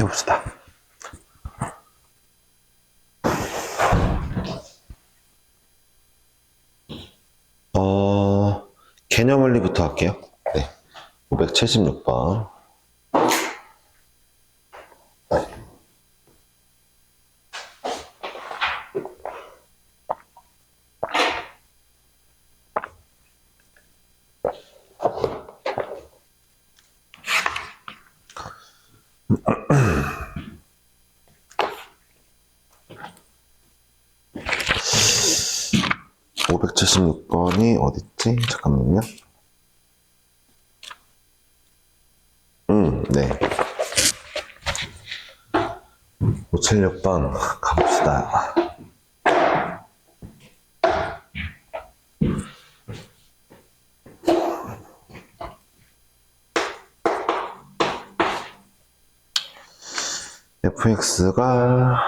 봅시다. 개념원리부터 할게요. 네. 576번. (576번이) 어딨지? 잠깐만요. 네. 576번 가봅시다. fx가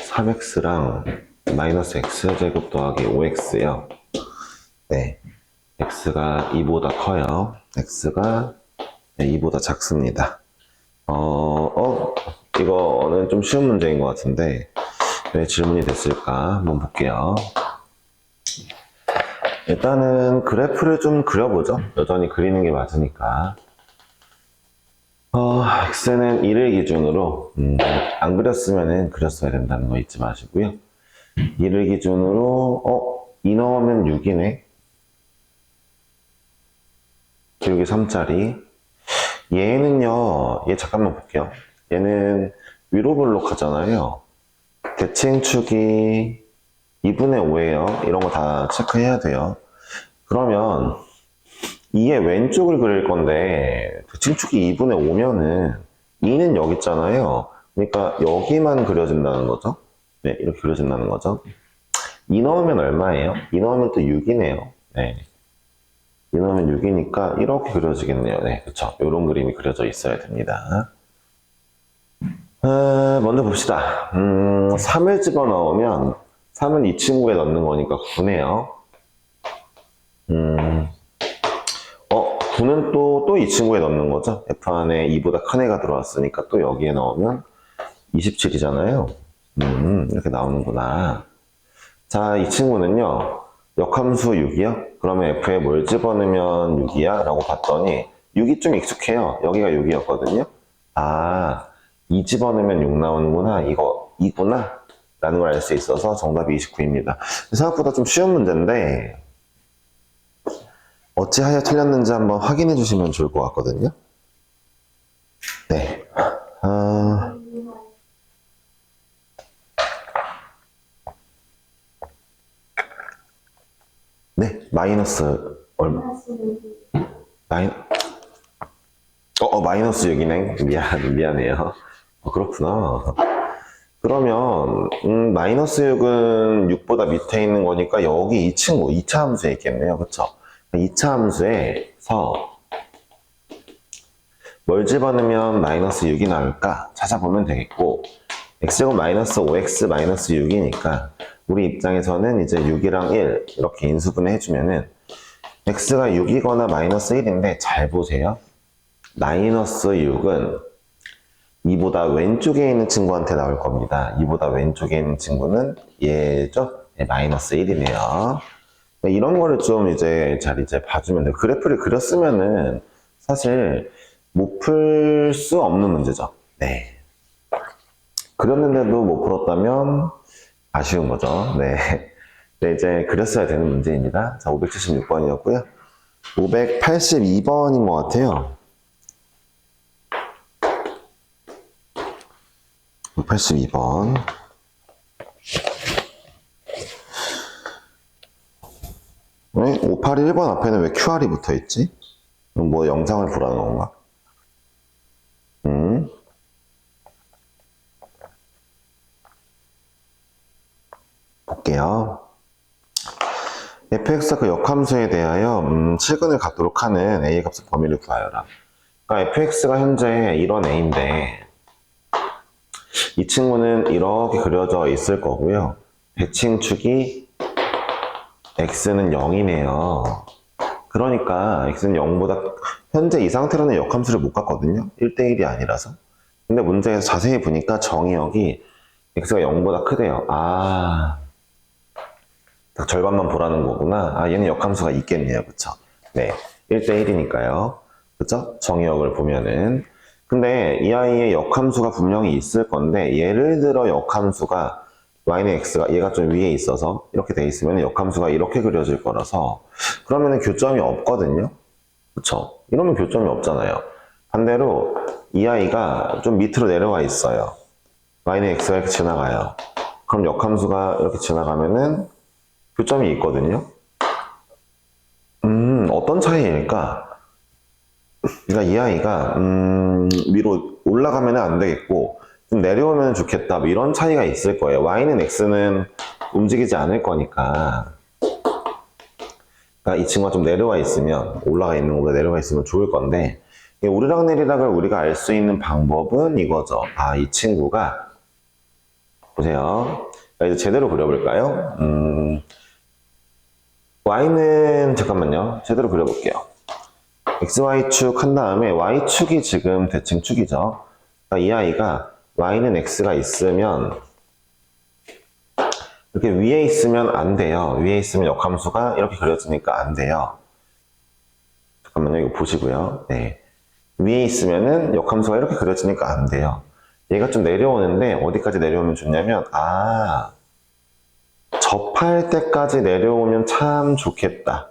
3x랑 마이너스 x제곱 더하기 5x요. 네. x가 2보다 커요. x가 2보다 작습니다. 이거는 좀 쉬운 문제인 것 같은데 왜 질문이 됐을까 한번 볼게요. 일단은 그래프를 좀 그려보죠. 여전히 그리는 게 맞으니까. x는 1을 기준으로 안 그렸으면 그렸어야 된다는 거 잊지 마시고요. 1을 기준으로 2 넣으면 6이네. 기울기 3짜리. 얘는요, 얘 잠깐만 볼게요. 얘는 위로 볼록하잖아요. 대칭축이 2분의 5예요. 이런 거 다 체크해야 돼요. 그러면 이게 왼쪽을 그릴 건데 대칭축이 2분의 5면은 2는 여기 있잖아요. 그러니까 여기만 그려진다는 거죠. 네, 이렇게 그려진다는 거죠. 2 넣으면 얼마예요? 2 넣으면 또 6이네요. 네. 2 넣으면 6이니까 이렇게 그려지겠네요. 네, 그쵸. 이런 그림이 그려져 있어야 됩니다. 먼저 봅시다. 3을 집어넣으면 3은 이 친구에 넣는 거니까 9네요. 9는 또 이 친구에 넣는 거죠. F 안에 2보다 큰 애가 들어왔으니까 또 여기에 넣으면 27이잖아요. 이렇게 나오는구나. 자, 이 친구는요. 역함수 6이요? 그러면 F에 뭘 집어넣으면 6이야? 라고 봤더니 6이 좀 익숙해요. 여기가 6이었거든요. 아, 2 집어넣으면 6 나오는구나. 이거 2구나. 라는 걸 알 수 있어서 정답이 29입니다. 생각보다 좀 쉬운 문제인데 어찌하여 틀렸는지 한번 확인해 주시면 좋을 것 같거든요. 네. 네, 마이너스 얼마? 마이너스 6이네. 미안해요. 그렇구나. 그러면 마이너스 6은 6보다 밑에 있는 거니까 여기 이 친구 2차 함수에 있겠네요. 그쵸? 2차 함수에서 뭘 집어넣으면 마이너스 6이 나올까 찾아보면 되겠고, x제곱 마이너스 5x 마이너스 6이니까 우리 입장에서는 이제 6이랑 1 이렇게 인수분해 해주면은 x가 6이거나 마이너스 1인데 잘 보세요. 마이너스 6은 2보다 왼쪽에 있는 친구한테 나올 겁니다. 2보다 왼쪽에 있는 친구는 얘죠? 네, 마이너스 1이네요. 이런 거를 좀 이제 잘 봐주면 돼요. 그래프를 그렸으면은 사실 못 풀 수 없는 문제죠. 네. 그렸는데도 못 풀었다면 아쉬운 거죠. 네. 네, 이제 그렸어야 되는 문제입니다. 자, 576번이었고요. 582번인 것 같아요. 582번. 왜 581번 앞에는 왜 QR이 붙어 있지? 뭐 영상을 보라는 건가? 볼게요. fx가 그 역함수에 대하여 실근을 갖도록 하는 a의 값의 범위를 구하여라. 그러니까 fx가 현재 이런 a인데 이 친구는 이렇게 그려져 있을 거고요. 대칭축이 x는 0이네요. 그러니까 x는 0보다 현재 이 상태로는 역함수를 못 갖거든요. 1대1이 아니라서. 근데 문제에서 자세히 보니까 정의역이 x가 0보다 크대요. 아, 딱 절반만 보라는 거구나. 아, 얘는 역함수가 있겠네요. 그쵸? 네. 1대1이니까요. 그쵸? 정의역을 보면은. 근데 이 아이의 역함수가 분명히 있을 건데, 예를 들어 역함수가 y는 x가 얘가 좀 위에 있어서 이렇게 돼 있으면 역함수가 이렇게 그려질 거라서 그러면은 교점이 없거든요. 그쵸? 이러면 교점이 없잖아요. 반대로 이 아이가 좀 밑으로 내려와 있어요. y는 x가 이렇게 지나가요. 그럼 역함수가 이렇게 지나가면은 교점이 있거든요. 어떤 차이일까? 그러니까 이 아이가 위로 올라가면 안 되겠고 좀 내려오면 좋겠다 뭐 이런 차이가 있을 거예요. y는 x는 움직이지 않을 거니까. 그러니까 이 친구가 좀 내려와 있으면 올라가 있는 것보다 내려와 있으면 좋을 건데 오르락내리락을 우리가 알 수 있는 방법은 이거죠. 아, 이 친구가 보세요. 이제 제대로 그려볼까요? y는 잠깐만요. 제대로 그려볼게요. xy축 한 다음에 y축이 지금 대칭축이죠. 그러니까 이 아이가 y는 x가 있으면 이렇게 위에 있으면 안 돼요. 위에 있으면 역함수가 이렇게 그려지니까 안 돼요. 잠깐만요. 이거 보시고요. 네. 위에 있으면은 역함수가 이렇게 그려지니까 안 돼요. 얘가 좀 내려오는데 어디까지 내려오면 좋냐면 접할 때까지 내려오면 참 좋겠다.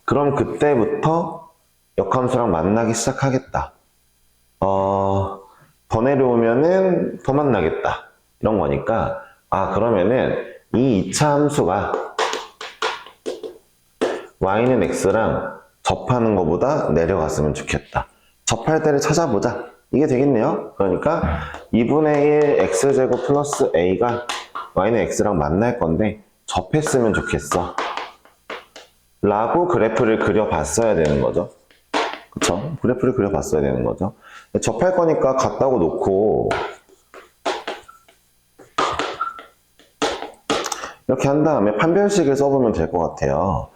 그럼 그때부터 역함수랑 만나기 시작하겠다. 더 내려오면은 더 만나겠다. 이런 거니까 그러면은 이 2차 함수가 y는 x랑 접하는 것보다 내려갔으면 좋겠다. 접할 때를 찾아보자. 이게 되겠네요. 그러니까 2분의 1 x제곱 플러스 a가 y는 x랑 만날 건데 접했으면 좋겠어. 라고 그래프를 그려봤어야 되는 거죠. 그쵸? 그래프를 그려봤어야 되는 거죠. 접할 거니까 같다고 놓고 이렇게 한 다음에 판별식을 써보면 될 것 같아요.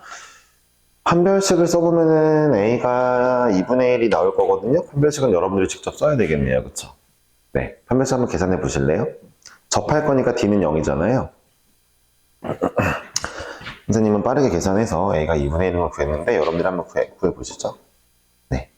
판별식을 써보면은 a가 2분의 1이 나올 거거든요. 판별식은 여러분들이 직접 써야 되겠네요. 그쵸? 네. 판별식 한번 계산해 보실래요? 접할 거니까 d는 0이잖아요. 선생님은 빠르게 계산해서 a가 2분의 1을 구했는데 여러분들이 한번 구해보시죠. 네.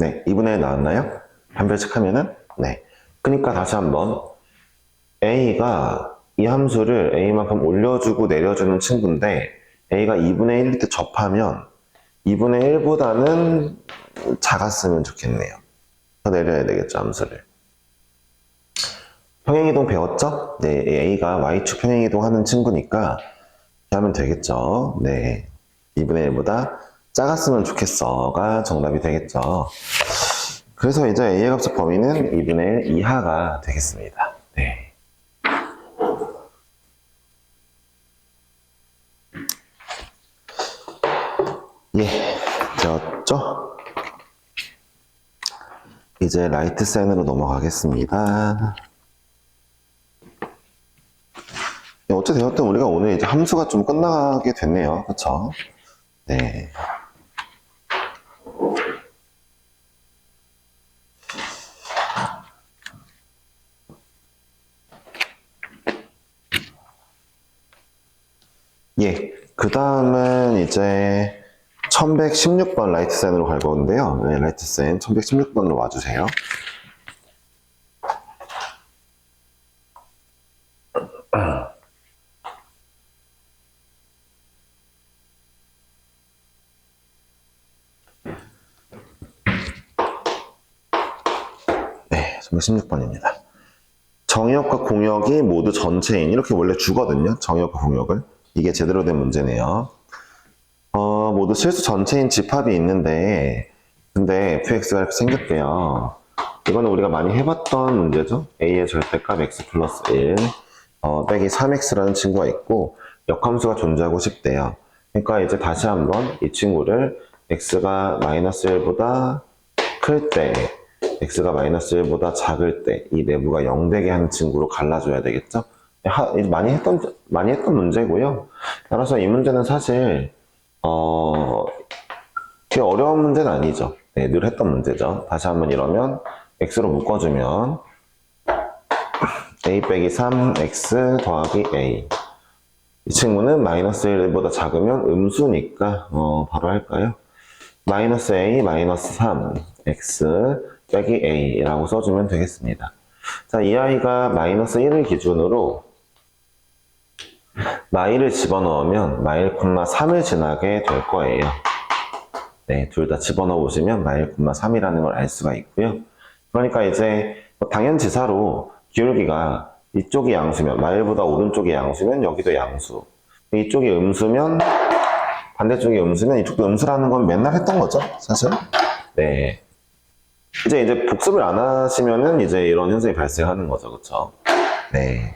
네, 2분의 1 나왔나요? 판별식 하면은? 네. 그러니까 다시 한번 a가 이 함수를 a만큼 올려주고 내려주는 친구인데 a가 2분의 1일 때 접하면 2분의 1보다는 작았으면 좋겠네요. 더 내려야 되겠죠, 함수를. 평행이동 배웠죠? 네, a가 y축 평행이동 하는 친구니까 이렇게 하면 되겠죠. 네, 2분의 1보다 작았으면 좋겠어가 정답이 되겠죠. 그래서 이제 a의 값의 범위는 2분의 1 이하가 되겠습니다. 네. 예, 되었죠? 이제 라이트 센으로 넘어가겠습니다. 어찌 되었든 우리가 오늘 이제 함수가 좀 끝나게 됐네요. 그쵸? 네. 예, 그 다음은 이제 1116번 라이트센으로 갈 건데요. 네, 라이트센 1116번으로 와주세요. 네, 1116번입니다. 정의역과 공역이 모두 전체인 이렇게 원래 주거든요. 정의역과 공역을. 이게 제대로 된 문제네요. 모두 실수 전체인 집합이 있는데, 근데 fx가 이렇게 생겼대요. 이거는 우리가 많이 해봤던 문제죠. a의 절대값 x 플러스 1 빼기 3x라는 친구가 있고 역함수가 존재하고 싶대요. 그러니까 이제 다시 한번 이 친구를 x가 마이너스 1보다 클 때, x가 마이너스 1보다 작을 때 이 내부가 0 되게 하는 친구로 갈라줘야 되겠죠. 많이 했던 문제고요. 따라서 이 문제는 사실 그게 어려운 문제는 아니죠. 네, 늘 했던 문제죠. 다시 한번 이러면 x로 묶어주면 a 빼기 3x 더하기 a. 이 친구는 마이너스 1보다 작으면 음수니까 바로 할까요? 마이너스 a 마이너스 3x 빼기 a라고 써주면 되겠습니다. 자, 이 아이가 마이너스 1을 기준으로 마일을 집어넣으면 마일, 3을 지나게 될 거예요. 네, 둘 다 집어넣어 보시면 마일, 3이라는 걸 알 수가 있고요. 그러니까 이제 당연지사로 기울기가 이쪽이 양수면, 마일보다 오른쪽이 양수면 여기도 양수. 이쪽이 음수면, 반대쪽이 음수면 이쪽도 음수라는 건 맨날 했던 거죠, 사실. 네. 이제 복습을 안 하시면은 이제 이런 현상이 발생하는 거죠, 그쵸? 네.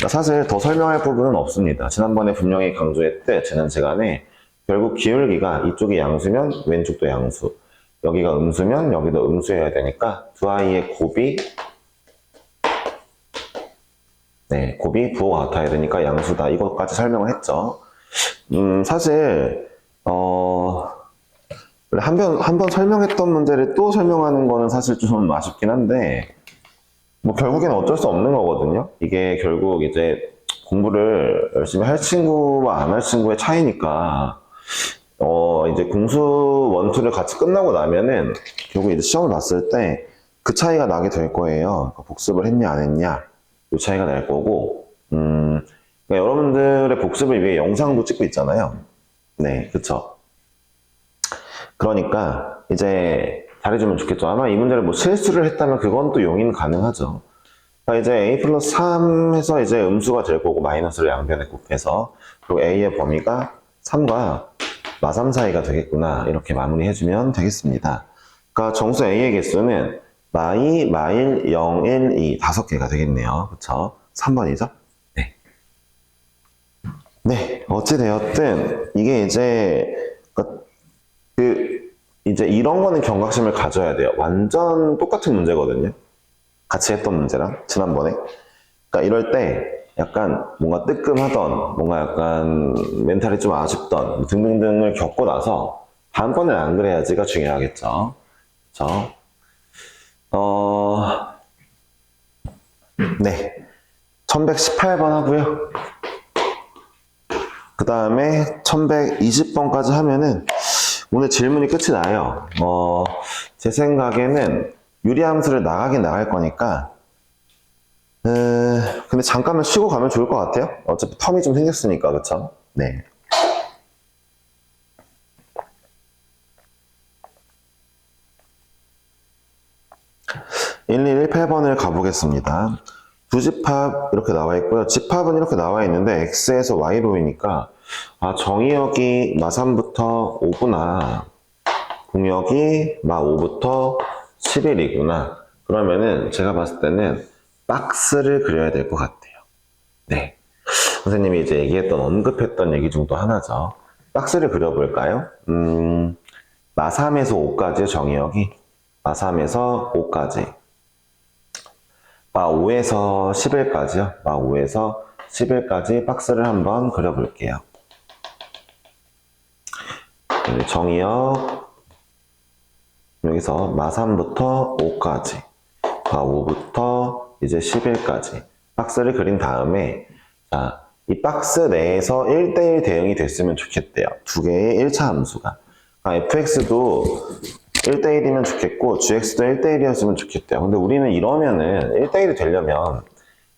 사실 더 설명할 부분은 없습니다. 지난번에 분명히 강조했듯 지난시간에 결국 기울기가 이쪽이 양수면 왼쪽도 양수, 여기가 음수면 여기도 음수여야 되니까 두 아이의 곱이 부호가 같아야 되니까 양수다. 이것까지 설명을 했죠. 사실 한 번 설명했던 문제를 또 설명하는 거는 사실 좀 아쉽긴 한데 뭐 결국에는 어쩔 수 없는 거거든요. 이게 결국 이제 공부를 열심히 할 친구와 안 할 친구의 차이니까 이제 공수 원투를 같이 끝나고 나면은 결국 이제 시험을 봤을 때 그 차이가 나게 될 거예요. 복습을 했냐 안 했냐 이 차이가 날 거고 그러니까 여러분들의 복습을 위해 영상도 찍고 있잖아요. 네, 그쵸. 그러니까 이제 잘해주면 좋겠죠. 아마 이 문제를 뭐 실수를 했다면 그건 또 용인 가능하죠. 그러니까 이제 a 플러스 3 해서 이제 음수가 될 거고 마이너스를 양변에 곱해서 그리고 a의 범위가 3과 마3 사이가 되겠구나 이렇게 마무리해주면 되겠습니다. 그러니까 정수 a의 개수는 마2, 마1, 0, 1, 2 5개가 되겠네요. 그쵸? 3번이죠? 네. 네, 어찌되었든 이게 이제 이제 이런 거는 경각심을 가져야 돼요. 완전 똑같은 문제거든요. 같이 했던 문제랑 지난번에. 그러니까 이럴 때 약간 뭔가 뜨끔하던, 뭔가 약간 멘탈이 좀 아쉽던 등등등을 겪고 나서 다음번엔 안 그래야지가 중요하겠죠. 그렇죠? 네. 1118번 하고요. 그 다음에 1120번까지 하면은 오늘 질문이 끝이 나요. 제 생각에는 유리함수를 나가긴 나갈 거니까 근데 잠깐만 쉬고 가면 좋을 것 같아요. 어차피 텀이 좀 생겼으니까, 그쵸? 네. (1118번을) 가보겠습니다. 두 집합 이렇게 나와 있고요. 집합은 이렇게 나와 있는데 x에서 y로이니까 정의역이 마3부터 5구나 공역이 마5부터 11이구나. 그러면은 제가 봤을 때는 박스를 그려야 될 것 같아요. 네. 선생님이 이제 언급했던 얘기 중 또 하나죠. 박스를 그려볼까요? 마3에서 5까지의 정의역이 마3에서 5까지 마5에서 11까지요. 마5에서 11까지 박스를 한번 그려볼게요. 정의역 여기서 마3부터 5까지 마5부터 이제 11까지 박스를 그린 다음에 자, 이 박스 내에서 1대1 대응이 됐으면 좋겠대요. 두 개의 1차 함수가 fx도 1대1이면 좋겠고 gx도 1대1이었으면 좋겠대요. 근데 우리는 이러면은 1대1이 되려면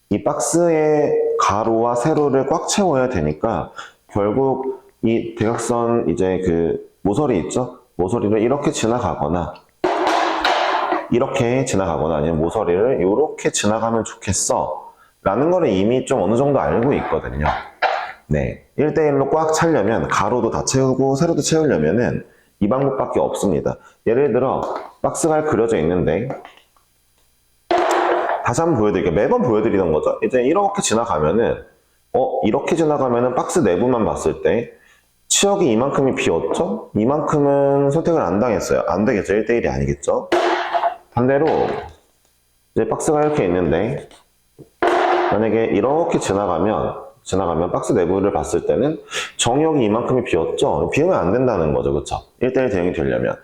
이 박스의 가로와 세로를 꽉 채워야 되니까 결국 이 대각선 이제 그 모서리 있죠? 모서리를 이렇게 지나가거나 아니면 모서리를 이렇게 지나가면 좋겠어 라는 거를 이미 좀 어느 정도 알고 있거든요. 네. 1대1로 꽉 차려면 가로도 다 채우고 세로도 채우려면은 이 방법밖에 없습니다. 예를 들어 박스가 그려져 있는데 다시 한번 보여드릴게요. 매번 보여드리던 거죠. 이제 이렇게 지나가면은 이렇게 지나가면은 박스 내부만 봤을 때 치역이 이만큼이 비었죠? 이만큼은 선택을 안 당했어요. 안 되겠죠. 1대1이 아니겠죠? 반대로 이제 박스가 이렇게 있는데 만약에 이렇게 지나가면 박스 내부를 봤을 때는 정역이 이만큼이 비었죠? 비우면 안 된다는 거죠. 그쵸? 1대1 대응이 되려면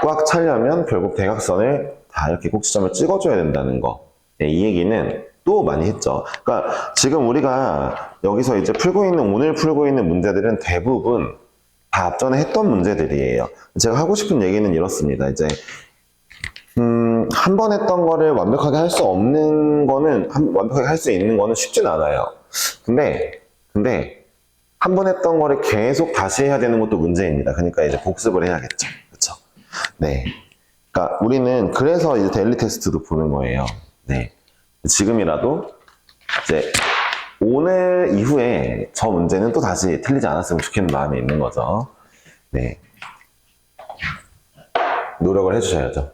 꽉 차려면 결국 대각선을 다 이렇게 꼭지점을 찍어줘야 된다는 거. 네, 이 얘기는 또 많이 했죠. 그러니까 지금 우리가 여기서 이제 오늘 풀고 있는 문제들은 대부분 다 앞전에 했던 문제들이에요. 제가 하고 싶은 얘기는 이렇습니다. 이제 한 번 했던 거를 완벽하게 할 수 없는 거는 완벽하게 할 수 있는 거는 쉽진 않아요. 근데 한 번 했던 거를 계속 다시 해야 되는 것도 문제입니다. 그러니까 이제 복습을 해야겠죠. 그렇죠? 네. 그러니까 우리는 그래서 이제 데일리 테스트도 보는 거예요. 네. 지금이라도 이제 오늘 이후에 저 문제는 또 다시 틀리지 않았으면 좋겠는 마음이 있는 거죠. 네. 노력을 해주셔야죠.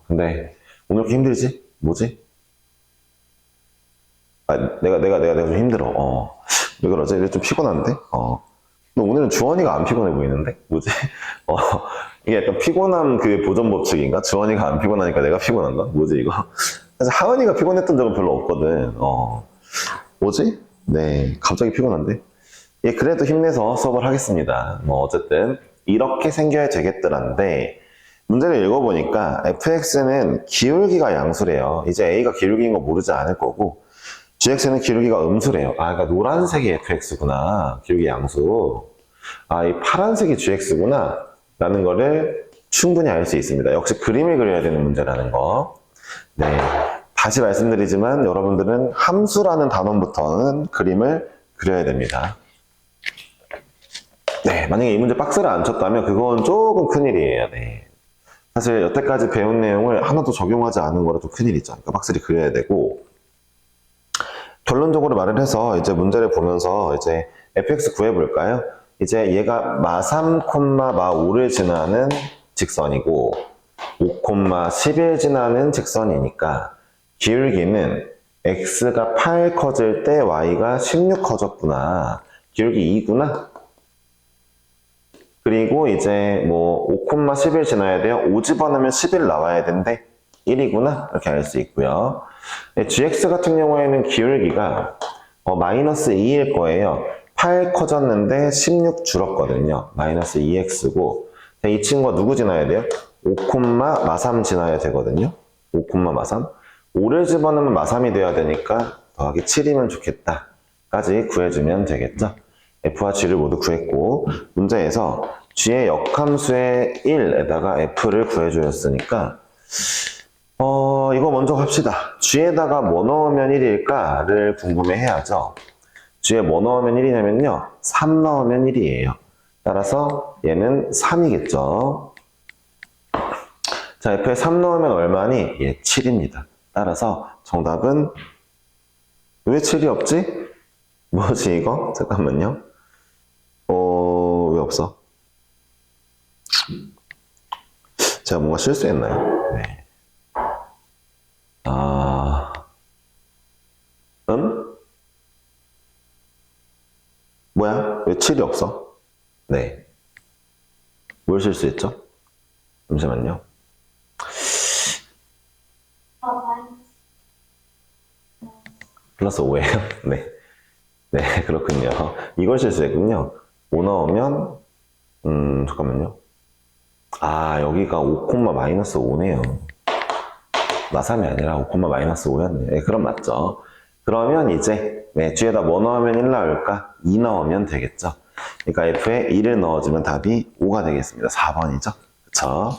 근데 오늘 이렇게 힘들지? 뭐지? 내가 좀 힘들어. 왜 그러지? 왜 좀 피곤한데? 근데 오늘은 주원이가 안 피곤해 보이는데? 뭐지? 이게 약간 피곤함 그 보존 법칙인가? 주원이가 안 피곤하니까 내가 피곤한가? 뭐지 이거? 사실 하은이가 피곤했던 적은 별로 없거든. 뭐지? 네, 갑자기 피곤한데? 예, 그래도 힘내서 수업을 하겠습니다. 뭐 어쨌든 이렇게 생겨야 되겠더란데 문제를 읽어보니까 fx는 기울기가 양수래요. 이제 a가 기울기인 거 모르지 않을 거고 gx는 기울기가 음수래요. 그러니까 노란색이 fx구나. 기울기 양수. 이 파란색이 gx구나. 라는 거를 충분히 알 수 있습니다. 역시 그림을 그려야 되는 문제라는 거. 네. 다시 말씀드리지만 여러분들은 함수라는 단원부터는 그림을 그려야 됩니다. 네. 만약에 이 문제 박스를 안 쳤다면 그건 조금 큰일이에요. 네. 사실 여태까지 배운 내용을 하나도 적용하지 않은 거라도 큰일이죠. 그러니까 박스를 그려야 되고 결론적으로 말을 해서 이제 문제를 보면서 이제 fx 구해볼까요? 이제 얘가 마3, 마5를 지나는 직선이고 5, 10을 지나는 직선이니까 기울기는 x가 8 커질 때 y가 16 커졌구나. 기울기 2구나. 그리고 이제 뭐 5, 10을 지나야 돼요. 5 집어넣으면 11 나와야 되는데 1이구나. 이렇게 알 수 있고요. gx 같은 경우에는 기울기가 마이너스 2일 거예요. 8 커졌는데 16 줄었거든요. 마이너스 2x고 이 친구가 누구 지나야 돼요? 5, 마3 지나야 되거든요. 5, 마3 5를 집어넣으면 마3이 돼야 되니까 더하기 7이면 좋겠다 까지 구해주면 되겠죠. f와 g를 모두 구했고 문제에서 g의 역함수의 1에다가 f를 구해주었으니까 이거 먼저 갑시다. g에다가 뭐 넣으면 1일까를 궁금해 해야죠. g에 뭐 넣으면 1이냐면요. 3 넣으면 1이에요. 따라서 얘는 3이겠죠. 자, f에 3 넣으면 얼마니? 7입니다. 따라서 정답은 왜 7이 없지? 뭐지 이거? 잠깐만요. 왜 없어? 제가 뭔가 실수했나요? 네. 뭐야? 왜 7이 없어? 네. 뭘 실수했죠? 잠시만요. 플러스 5예요? 네. 네, 그렇군요. 이걸 실수했군요. 5 넣으면, 잠깐만요. 여기가 5, 마이너스 5네요. 마3이 아니라 5, 마이너스 5였네요. 네, 그럼 맞죠. 그러면 이제, 뒤에다 뭐 넣으면 1 나올까? 2 넣으면 되겠죠. 그러니까 F에 2를 넣어주면 답이 5가 되겠습니다. 4번이죠. 그쵸?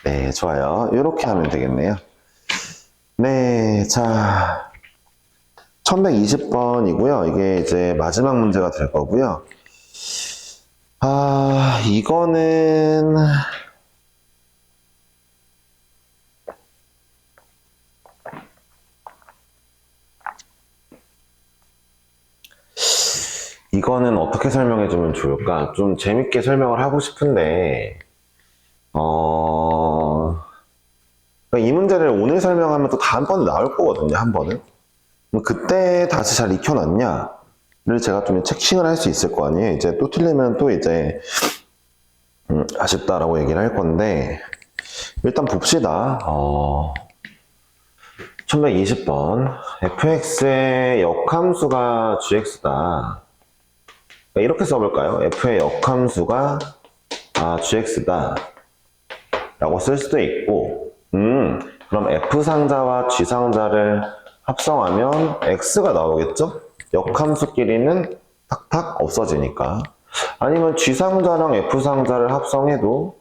네, 좋아요. 이렇게 하면 되겠네요. 네, 자. 1120번이고요. 이게 이제 마지막 문제가 될 거고요. 이거는 이거는 어떻게 설명해 주면 좋을까? 좀 재밌게 설명을 하고 싶은데, 그러니까 이 문제를 오늘 설명하면 또 다음번에 나올 거거든요, 한 번은. 그럼 그때 다시 잘 익혀놨냐를 제가 좀 체킹을 할 수 있을 거 아니에요. 이제 또 틀리면 또 이제, 아쉽다라고 얘기를 할 건데, 일단 봅시다. 1120번. fx의 역함수가 gx다. 이렇게 써볼까요? f의 역함수가 gx다 라고 쓸 수도 있고, 그럼 f상자와 g상자를 합성하면 x가 나오겠죠? 역함수끼리는 탁탁 없어지니까. 아니면 g상자랑 f상자를 합성해도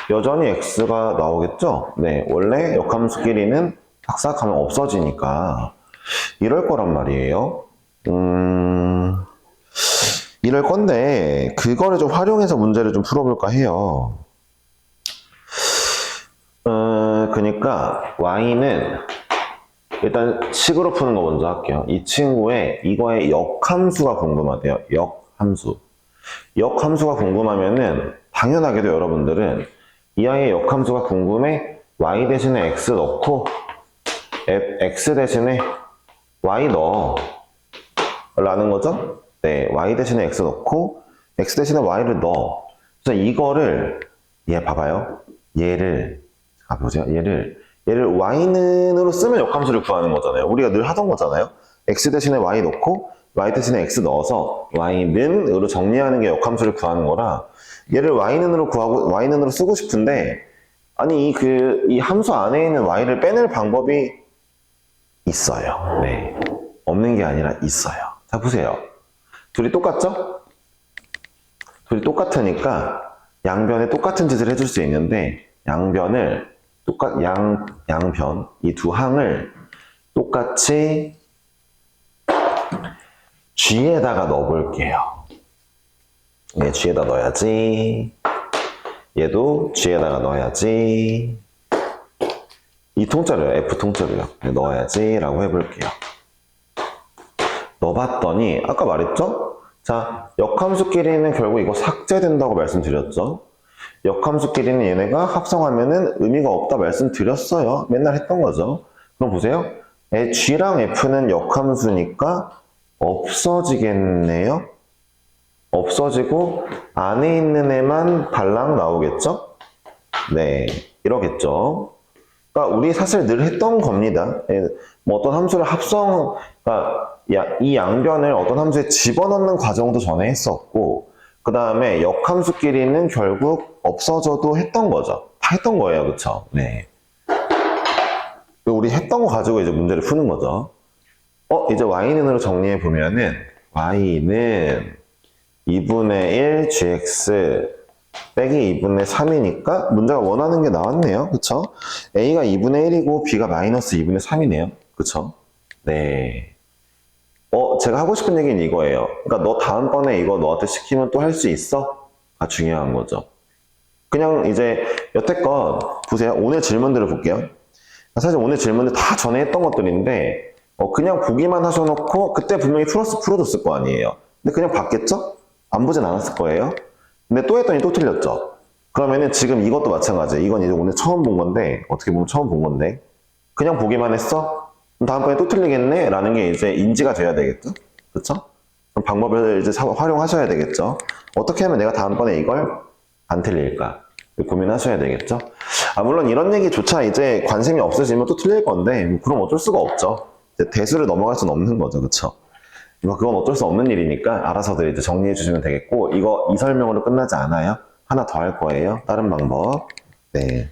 여전히 x가 나오겠죠? 네, 원래 역함수끼리는 탁싹 하면 없어지니까 이럴 거란 말이에요. 이럴 건데 그거를 좀 활용해서 문제를 좀 풀어볼까 해요. 그러니까 y는 일단 식으로 푸는 거 먼저 할게요. 이 친구의 이거의 역함수가 궁금하대요. 역함수. 역함수가 궁금하면은 당연하게도 여러분들은 이 아이의 역함수가 궁금해 y 대신에 x 넣고 x 대신에 y 넣어 라는 거죠. 네, y 대신에 x 넣고 x 대신에 y를 넣어. 그래서 이거를 얘 봐봐요. 얘를 보세요. 얘를 y는으로 쓰면 역함수를 구하는 거잖아요. 우리가 늘 하던 거잖아요. x 대신에 y 넣고 y 대신에 x 넣어서 y는으로 정리하는 게 역함수를 구하는 거라 얘를 y는으로 구하고 y는으로 쓰고 싶은데 아니 이 함수 안에 있는 y를 빼낼 방법이 있어요. 네, 없는 게 아니라 있어요. 자 보세요. 둘이 똑같죠? 둘이 똑같으니까 양변에 똑같은 짓을 해줄 수 있는데 양변을 양변 이 두 항을 똑같이 g에다가 넣어볼게요. 얘 g에다 넣어야지. 얘도 g에다가 넣어야지. 이 통째로요. f 통째로요. 넣어야지 라고 해볼게요. 넣어봤더니 아까 말했죠? 자, 역함수끼리는 결국 이거 삭제된다고 말씀드렸죠? 역함수끼리는 얘네가 합성하면은 의미가 없다 말씀드렸어요. 맨날 했던 거죠. 그럼 보세요. g랑 f는 역함수니까 없어지겠네요. 없어지고 안에 있는 애만 달랑 나오겠죠? 네, 이러겠죠. 그러니까 우리 사실 늘 했던 겁니다. 뭐 어떤 함수를 그러니까 이 양변을 어떤 함수에 집어넣는 과정도 전에 했었고, 그 다음에 역함수끼리는 결국 없어져도 했던 거죠. 다 했던 거예요, 그쵸? 네. 우리 했던 거 가지고 이제 문제를 푸는 거죠. 이제 y는으로 정리해 보면은 y는 2분의 1 gx 빼기 2분의 3이니까 문제가 원하는 게 나왔네요. 그쵸? a가 2분의 1이고 b가 마이너스 2분의 3이네요. 그쵸? 네. 제가 하고 싶은 얘기는 이거예요. 그러니까 너 다음번에 이거 너한테 시키면 또 할 수 있어? 가 중요한 거죠. 그냥 이제 여태껏 보세요. 오늘 질문들을 볼게요. 사실 오늘 질문들 다 전에 했던 것들인데 그냥 보기만 하셔놓고 그때 분명히 풀어줬을 거 아니에요. 근데 그냥 봤겠죠? 안 보진 않았을 거예요. 근데 또 했더니 또 틀렸죠. 그러면은 지금 이것도 마찬가지예요. 이건 이제 오늘 처음 본 건데 어떻게 보면 처음 본 건데 그냥 보기만 했어? 그럼 다음번에 또 틀리겠네? 라는 게 이제 인지가 돼야 되겠죠? 그쵸? 그럼 방법을 이제 활용하셔야 되겠죠? 어떻게 하면 내가 다음번에 이걸 안 틀릴까? 고민하셔야 되겠죠? 물론 이런 얘기조차 이제 관심이 없으시면 또 틀릴 건데 그럼 어쩔 수가 없죠. 이제 대수를 넘어갈 수는 없는 거죠. 그쵸? 그건 어쩔 수 없는 일이니까 알아서들 이제 정리해 주시면 되겠고 이 설명으로 끝나지 않아요. 하나 더 할 거예요. 다른 방법. 네.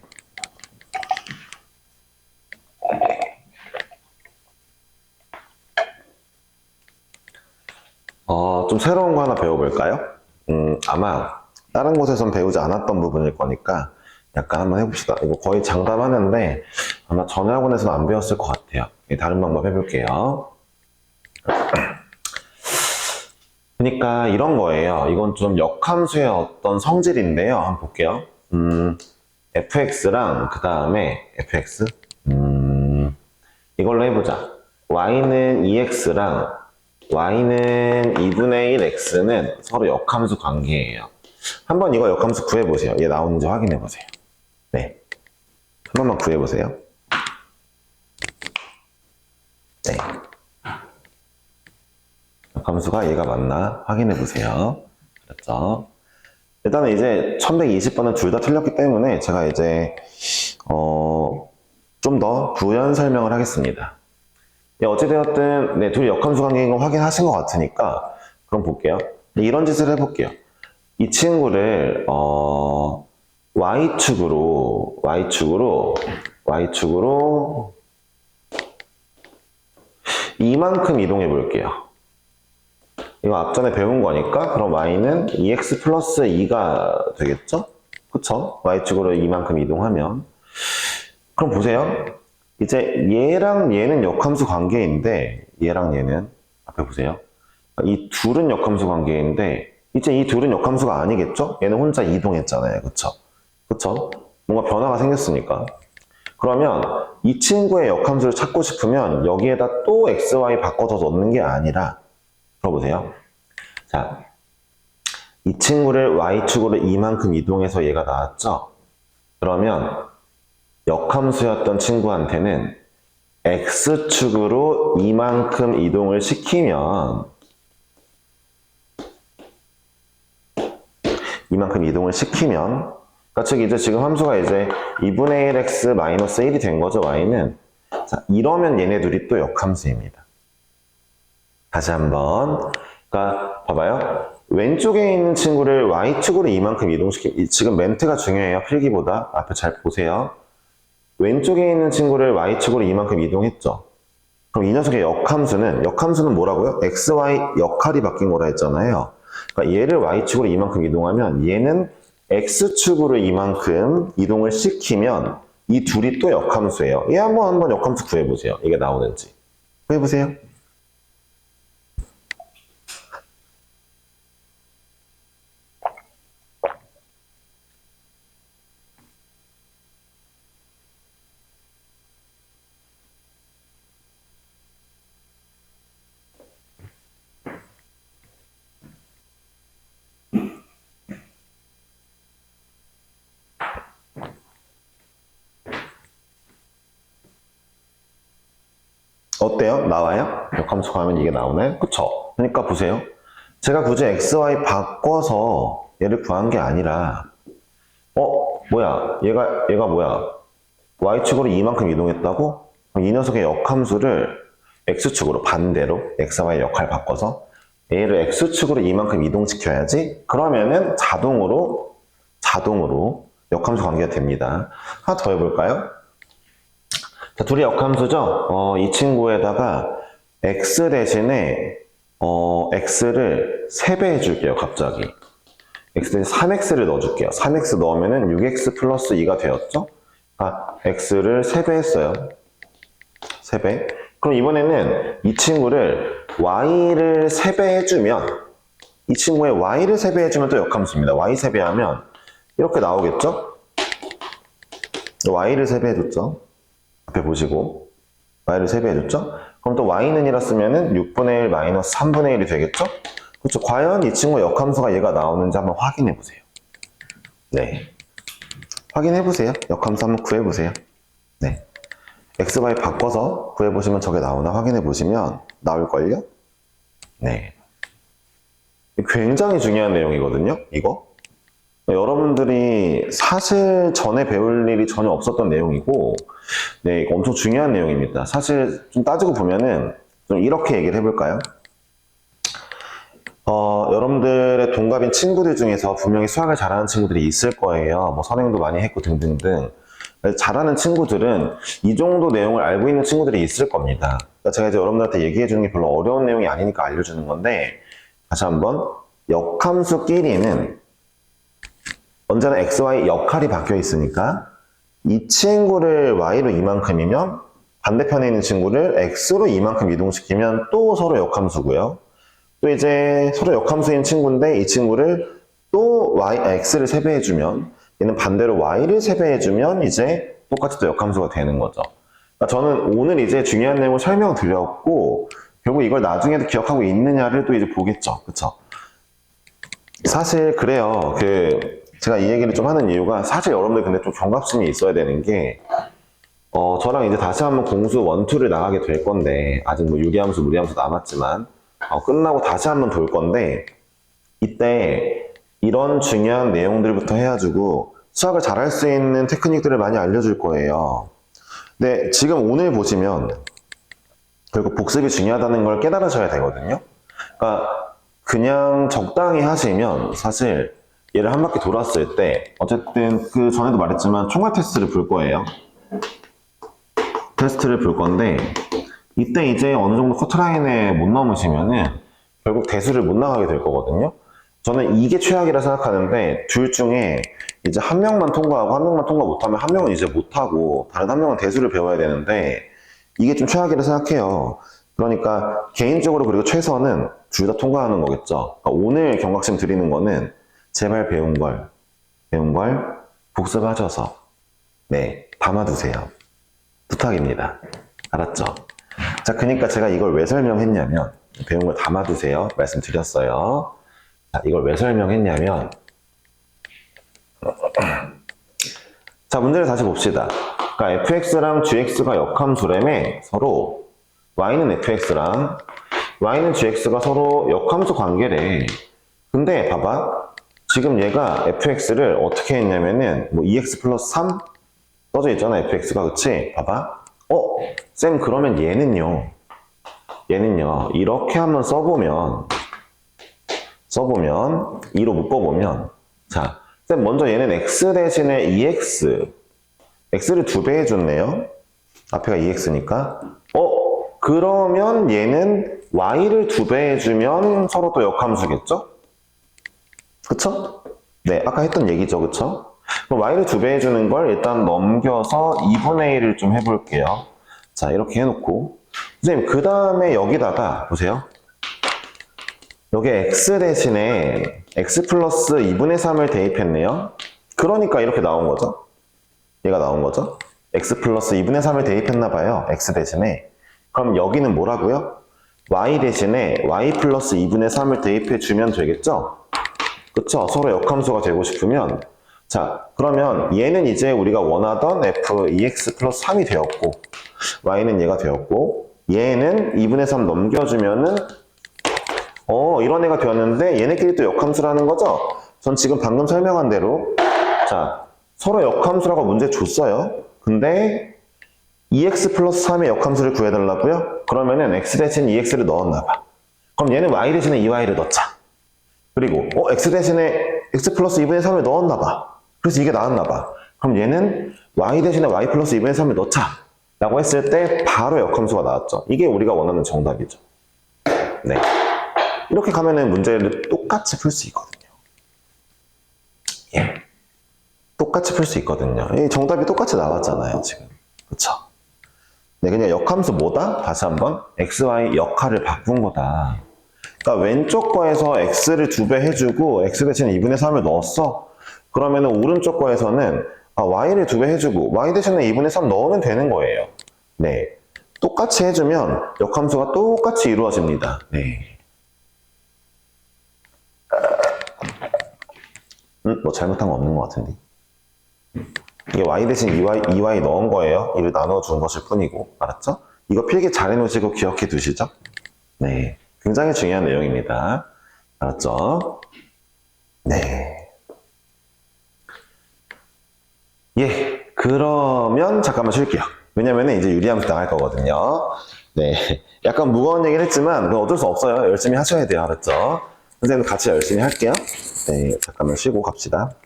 좀 새로운 거 하나 배워볼까요? 아마 다른 곳에선 배우지 않았던 부분일 거니까 약간 한번 해봅시다. 이거 거의 장담하는데 아마 전에 학원에서는 안 배웠을 것 같아요. 다른 방법 해볼게요. 그러니까 이런 거예요. 이건 좀 역함수의 어떤 성질인데요. 한번 볼게요. fx랑 그 다음에 fx 이걸로 해보자. y는 2x랑 y는 2분의 1 x는 서로 역함수 관계예요. 한번 이거 역함수 구해보세요. 얘 나오는지 확인해보세요. 네. 한 번만 구해보세요. 네. 역함수가 얘가 맞나 확인해보세요. 그렇죠? 일단은 이제 1120번은 둘 다 틀렸기 때문에 제가 이제 좀 더 부연 설명을 하겠습니다. 네, 어찌되었든 네, 둘이 역함수 관계인 거 확인하신 것 같으니까 그럼 볼게요. 네, 이런 짓을 해볼게요. 이 친구를 y축으로 이만큼 이동해 볼게요. 이거 앞전에 배운 거니까 그럼 y는 2x 플러스 2가 되겠죠? 그쵸? y축으로 이만큼 이동하면 그럼 보세요. 이제 얘랑 얘는 역함수 관계인데 얘랑 얘는 앞에 보세요. 이 둘은 역함수 관계인데 이제 이 둘은 역함수가 아니겠죠? 얘는 혼자 이동했잖아요. 그쵸? 그쵸? 뭔가 변화가 생겼으니까. 그러면 이 친구의 역함수를 찾고 싶으면 여기에다 또 xy 바꿔서 넣는 게 아니라 들어보세요. 자, 이 친구를 y축으로 이만큼 이동해서 얘가 나왔죠? 그러면 역함수였던 친구한테는 x축으로 이만큼 이동을 시키면 그러니까 즉 이제 지금 함수가 이제 2분의 1x 마이너스 1이 된 거죠, y는. 자, 이러면 얘네 둘이 또 역함수입니다. 다시 한번. 그러니까 봐봐요. 왼쪽에 있는 친구를 y축으로 이만큼 지금 멘트가 중요해요, 필기보다. 앞에 잘 보세요. 왼쪽에 있는 친구를 y축으로 이만큼 이동했죠. 그럼 이 녀석의 역함수는 뭐라고요? xy 역할이 바뀐 거라 했잖아요. 그러니까 얘를 y축으로 이만큼 이동하면 얘는 x축으로 이만큼 이동을 시키면 이 둘이 또 역함수예요. 얘 한번 역함수 구해보세요. 이게 나오는지. 구해보세요. 어때요? 나와요? 역함수 가면 이게 나오나요? 그쵸? 그러니까 보세요. 제가 굳이 xy 바꿔서 얘를 구한 게 아니라 뭐야? 얘가 뭐야? y축으로 이만큼 이동했다고? 그럼 이 녀석의 역함수를 x축으로 반대로 xy 역할 바꿔서 얘를 x축으로 이만큼 이동시켜야지? 그러면은 자동으로 역함수 관계가 됩니다. 하나 더 해볼까요? 자, 둘이 역함수죠? 이 친구에다가 x 대신에 x를 3배 해줄게요, 갑자기. x 대신 3x를 넣어줄게요. 3x 넣으면은 6x 플러스 2가 되었죠? x를 3배 했어요. 3배. 그럼 이번에는 이 친구를 y를 3배 해주면, 이 친구의 y를 3배 해주면 또 역함수입니다. y 3배 하면 이렇게 나오겠죠? y를 3배 해줬죠? 앞에 보시고 y를 3배 해줬죠? 그럼 또 y는 1라 쓰면은 6분의 1 마이너스 3분의 1이 되겠죠? 그렇죠? 과연 이 친구의 역함수가 얘가 나오는지 한번 확인해 보세요. 네, 확인해 보세요. 역함수 한번 구해 보세요. 네, xy 바꿔서 구해 보시면 저게 나오나 확인해 보시면 나올걸요? 네, 굉장히 중요한 내용이거든요, 이거. 여러분들이 사실 전에 배울 일이 전혀 없었던 내용이고, 네, 이거 엄청 중요한 내용입니다. 사실 좀 따지고 보면은 좀 이렇게 얘기를 해볼까요? 여러분들의 동갑인 친구들 중에서 분명히 수학을 잘하는 친구들이 있을 거예요. 뭐 선행도 많이 했고 등등등. 잘하는 친구들은 이 정도 내용을 알고 있는 친구들이 있을 겁니다. 그러니까 제가 이제 여러분들한테 얘기해 주는 게 별로 어려운 내용이 아니니까 알려주는 건데, 다시 한번 역함수끼리는 언제나 xy 역할이 바뀌어 있으니까 이 친구를 y로 이만큼이면 반대편에 있는 친구를 x로 이만큼 이동시키면 또 서로 역함수고요. 또 이제 서로 역함수인 친구인데 이 친구를 또 x를 3배 해주면 얘는 반대로 y를 3배 해주면 이제 똑같이 또 역함수가 되는 거죠. 그러니까 저는 오늘 이제 중요한 내용을 설명드렸고 결국 이걸 나중에도 기억하고 있느냐를 또 이제 보겠죠. 그쵸? 사실 그래요. 제가 이 얘기를 좀 하는 이유가 사실 여러분들 근데 좀 경각심이 있어야 되는 게 저랑 이제 다시 한번 공수 1, 2를 나가게 될 건데 아직 뭐 유리함수, 무리함수 남았지만 끝나고 다시 한번 돌 건데 이때 이런 중요한 내용들부터 해가지고 수학을 잘할 수 있는 테크닉들을 많이 알려줄 거예요. 근데 지금 오늘 보시면 결국 복습이 중요하다는 걸 깨달으셔야 되거든요. 그러니까 그냥 적당히 하시면 사실 얘를 한 바퀴 돌았을 때 어쨌든 그 전에도 말했지만 총괄 테스트를 풀 거예요. 테스트를 풀 건데 이때 이제 어느 정도 커트라인에 못 넘으시면은 결국 대수를 못 나가게 될 거거든요. 저는 이게 최악이라 생각하는데 둘 중에 이제 한 명만 통과하고 한 명만 통과 못하면 한 명은 이제 못하고 다른 한 명은 대수를 배워야 되는데 이게 좀 최악이라 생각해요. 그러니까 개인적으로 그리고 최선은 둘 다 통과하는 거겠죠. 그러니까 오늘 경각심 드리는 거는 제발 배운 걸 복습하셔서 담아두세요. 부탁입니다. 알았죠? 자, 그러니까 제가 이걸 왜 설명했냐면 배운 걸 담아두세요. 말씀드렸어요. 자, 이걸 왜 설명했냐면 자, 문제를 다시 봅시다. 그러니까 fx랑 gx가 역함수라며 서로 y는 fx랑 y는 gx가 서로 역함수 관계래. 근데 봐봐. 지금 얘가 fx를 어떻게 했냐면은 뭐 2x 플러스 3 써져 있잖아, fx가. 그치? 봐봐. 쌤, 그러면 얘는요 이렇게 한번 써보면 2로 묶어보면 자, 쌤, 먼저 얘는 x 대신에 2x x를 2배 해줬네요. 앞에가 2x니까 그러면 얘는 y를 2배 해주면 서로 또 역함수겠죠? 그쵸? 네, 아까 했던 얘기죠. 그쵸? 그럼 y를 2배 해주는 걸 일단 넘겨서 2분의 1을 좀 해볼게요. 자, 이렇게 해놓고 선생님, 그 다음에 여기다가 보세요. 여기 x 대신에 x 플러스 2분의 3을 대입했네요. 그러니까 이렇게 나온 거죠. 얘가 나온 거죠. x 플러스 2분의 3을 대입했나 봐요. x 대신에. 그럼 여기는 뭐라고요? y 대신에 y 플러스 2분의 3을 대입해주면 되겠죠? 그쵸? 서로 역함수가 되고 싶으면 자, 그러면 얘는 이제 우리가 원하던 f2x 플러스 3이 되었고 y는 얘가 되었고 얘는 2분의 3 넘겨주면은 이런 애가 되었는데 얘네끼리 또 역함수라는 거죠? 전 지금 방금 설명한 대로 자, 서로 역함수라고 문제 줬어요. 근데 2x 플러스 3의 역함수를 구해달라고요? 그러면은 x 대신 2x를 넣었나봐. 그럼 얘는 y 대신에 2y를 넣자. 그리고 x 대신에 x 플러스 2분의 3을 넣었나봐. 그래서 이게 나왔나봐. 그럼 얘는 y 대신에 y 플러스 2분의 3을 넣자 라고 했을 때 바로 역함수가 나왔죠. 이게 우리가 원하는 정답이죠. 네, 이렇게 가면은 문제를 똑같이 풀 수 있거든요. 예, 똑같이 풀 수 있거든요. 이 정답이 똑같이 나왔잖아요, 지금. 그쵸? 네, 그냥 역함수 뭐다? 다시 한번 xy 역할을 바꾼 거다. 그러니까 왼쪽 거에서 x를 2배 해주고 x 대신에 2분의 3을 넣었어. 그러면은 오른쪽 거에서는 y를 2배 해주고 y 대신에 2분의 3 넣으면 되는 거예요. 네, 똑같이 해주면 역함수가 똑같이 이루어집니다. 네. 뭐 잘못한 거 없는 것 같은데. 이게 y 대신 2y 넣은 거예요. 이를 나눠준 것일 뿐이고. 알았죠? 이거 필기 잘 해놓으시고 기억해 두시죠? 네, 굉장히 중요한 내용입니다. 알았죠? 네. 예, 그러면 잠깐만 쉴게요. 왜냐면은 이제 유리함수 당할 거거든요. 네, 약간 무거운 얘기를 했지만 그건 어쩔 수 없어요. 열심히 하셔야 돼요. 알았죠? 선생님 같이 열심히 할게요. 네, 잠깐만 쉬고 갑시다.